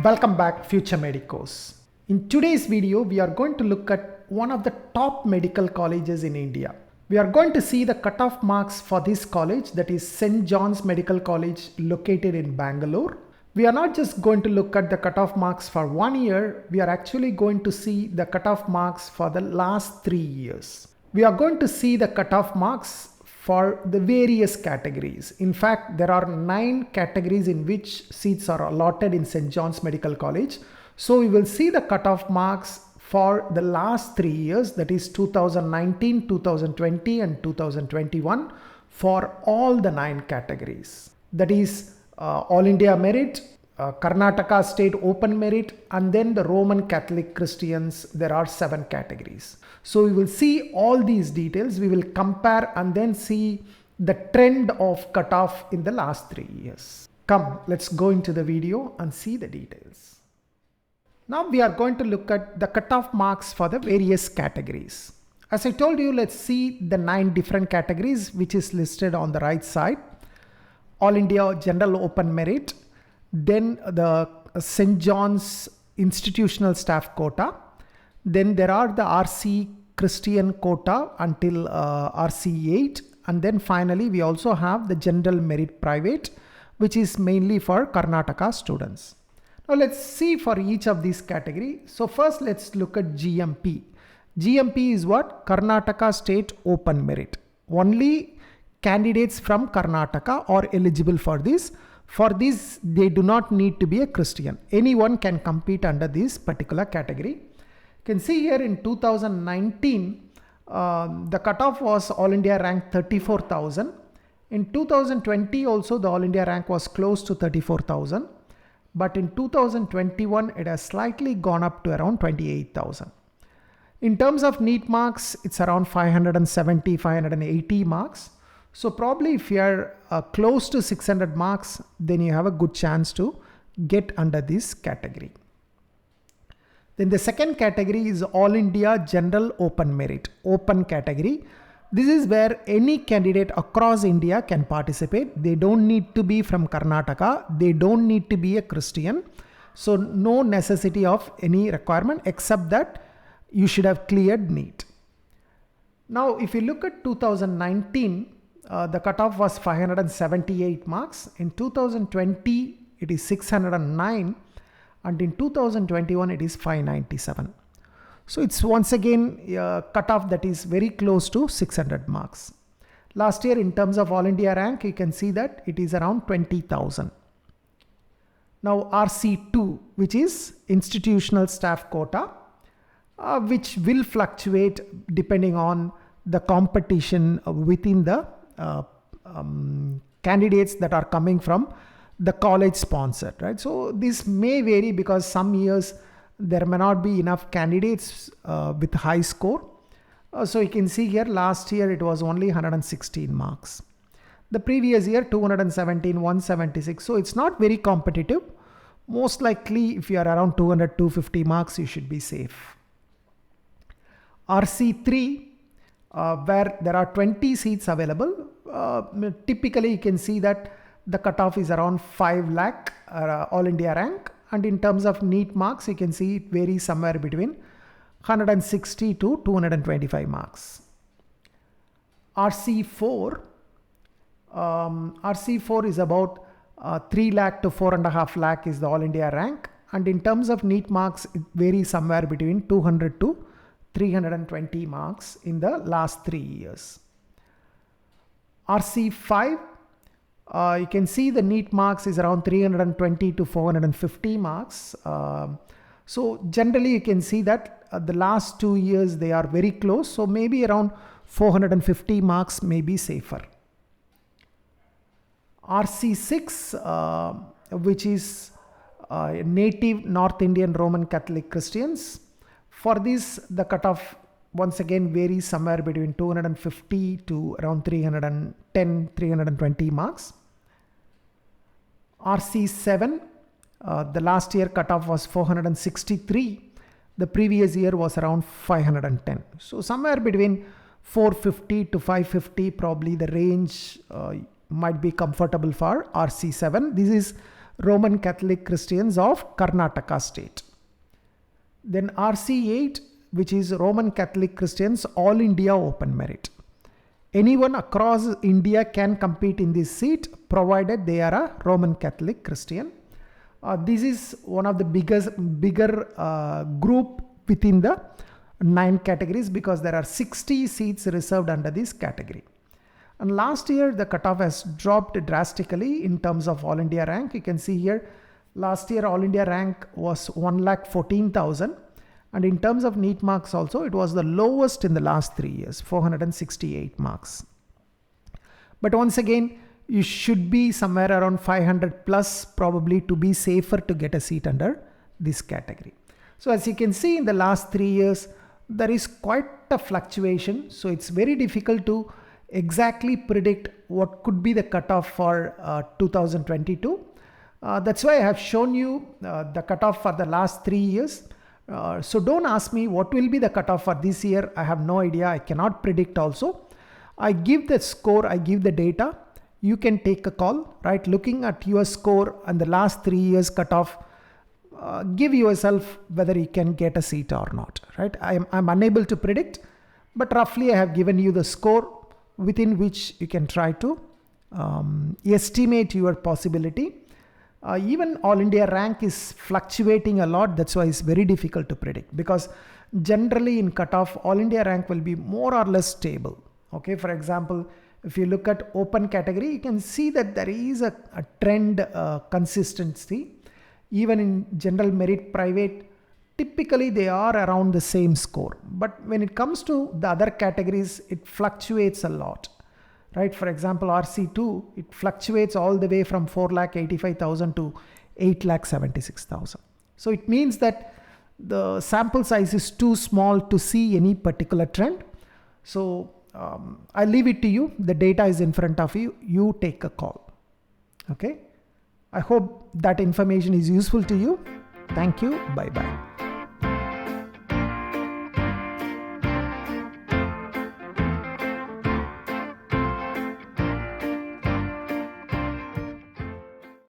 Welcome back, future medicos. In today's video, we are going to look at one of the top medical colleges in India. We are going to see the cutoff marks for this college, that is St. John's Medical College located in Bangalore. We are not just going to look at the cutoff marks for 1 year, we are actually going to see the cutoff marks for the last 3 years. We are going to see the cutoff marks for the various categories. In fact, there are 9 categories in which seats are allotted in St. John's Medical College. So we will see the cutoff marks for the last 3 years, that is 2019, 2020 and 2021 for all the 9 categories. That is All India Merit, Karnataka State Open Merit, and then the Roman Catholic Christians. There are 7 categories. So we will see all these details. We will compare and then see the trend of cutoff in the last 3 years. Come, let's go into the video and see the details. Now we are going to look at the cutoff marks for the various categories. As I told you, let's see the 9 different categories which is listed on the right side. All India General Open Merit, then the St. John's Institutional Staff Quota, then there are the RC Christian Quota until RC 8, and then finally we also have the General Merit Private, which is mainly for Karnataka students. Now let's see for each of these categories. So first let's look at GMP. GMP is what? Karnataka State Open Merit. Only candidates from Karnataka are eligible for this. For this, they do not need to be a Christian. Anyone can compete under this particular category. You can see here in 2019, the cutoff was All India rank 34,000. In 2020 also the All India rank was close to 34,000. But in 2021, it has slightly gone up to around 28,000. In terms of NEET marks, it's around 570, 580 marks. So probably if you are close to 600 marks, then you have a good chance to get under this category. Then the second category is All India General Open Merit, open category. This is where any candidate across India can participate. They don't need to be from Karnataka. They don't need to be a Christian. So no necessity of any requirement except that you should have cleared NEET. Now, if you look at 2019, the cutoff was 578 marks. In 2020, it is 609. And in 2021, it is 597. So it's once again a cutoff that is very close to 600 marks. Last year, in terms of All India rank, you can see that it is around 20,000. Now RC2, which is Institutional Staff Quota, which will fluctuate depending on the competition within the candidates that are coming from the college sponsored, right? So this may vary because some years there may not be enough candidates with high score. So you can see here last year it was only 116 marks. The previous year 217, 176. So it's not very competitive. Most likely if you are around 200, 250 marks, you should be safe. RC3, where there are 20 seats available. Typically you can see that the cutoff is around 5 lakh All India rank. And in terms of NEET marks, you can see it varies somewhere between 160 to 225 marks. RC4 is about 3 lakh to 4.5 lakh is the All India rank. And in terms of NEET marks, it varies somewhere between 200 to 320 marks in the last 3 years. RC5, you can see the NEET marks is around 320 to 450 marks. So generally you can see that the last 2 years they are very close. So maybe around 450 marks may be safer. RC6, which is native North Indian Roman Catholic Christians. For this, the cutoff once again varies somewhere between 250 to around 310, 320 marks. RC7, the last year cutoff was 463. The previous year was around 510. So somewhere between 450 to 550, probably the range might be comfortable for RC7. This is Roman Catholic Christians of Karnataka state. Then RC8, which is Roman Catholic Christians All India Open Merit. Anyone across India can compete in this seat provided they are a Roman Catholic Christian. This is one of the bigger group within the 9 categories, because there are 60 seats reserved under this category. And last year the cutoff has dropped drastically in terms of All India rank. You can see here, last year All India rank was 1,14,000, and in terms of NEET marks also it was the lowest in the last 3 years, 468 marks. But once again, you should be somewhere around 500 plus probably to be safer to get a seat under this category. So as you can see, in the last 3 years there is quite a fluctuation, so it's very difficult to exactly predict what could be the cutoff for 2022. That's why I have shown you the cutoff for the last 3 years. So don't ask me what will be the cutoff for this year. I have no idea. I cannot predict also. I give the score, I give the data. You can take a call, right? Looking at your score and the last 3 years cutoff, give yourself whether you can get a seat or not, right? I'm unable to predict, but roughly I have given you the score within which you can try to estimate your possibility. Even All India rank is fluctuating a lot. That's why it's very difficult to predict, because generally in cutoff, All India rank will be more or less stable. Okay, for example, if you look at open category, you can see that there is a trend consistency. Even in general merit private, typically they are around the same score. But when it comes to the other categories, it fluctuates a lot. Right? For example, RC2, it fluctuates all the way from 4,85,000 to 8,76,000. So it means that the sample size is too small to see any particular trend. So I leave it to you. The data is in front of you. You take a call. Okay. I hope that information is useful to you. Thank you. Bye-bye.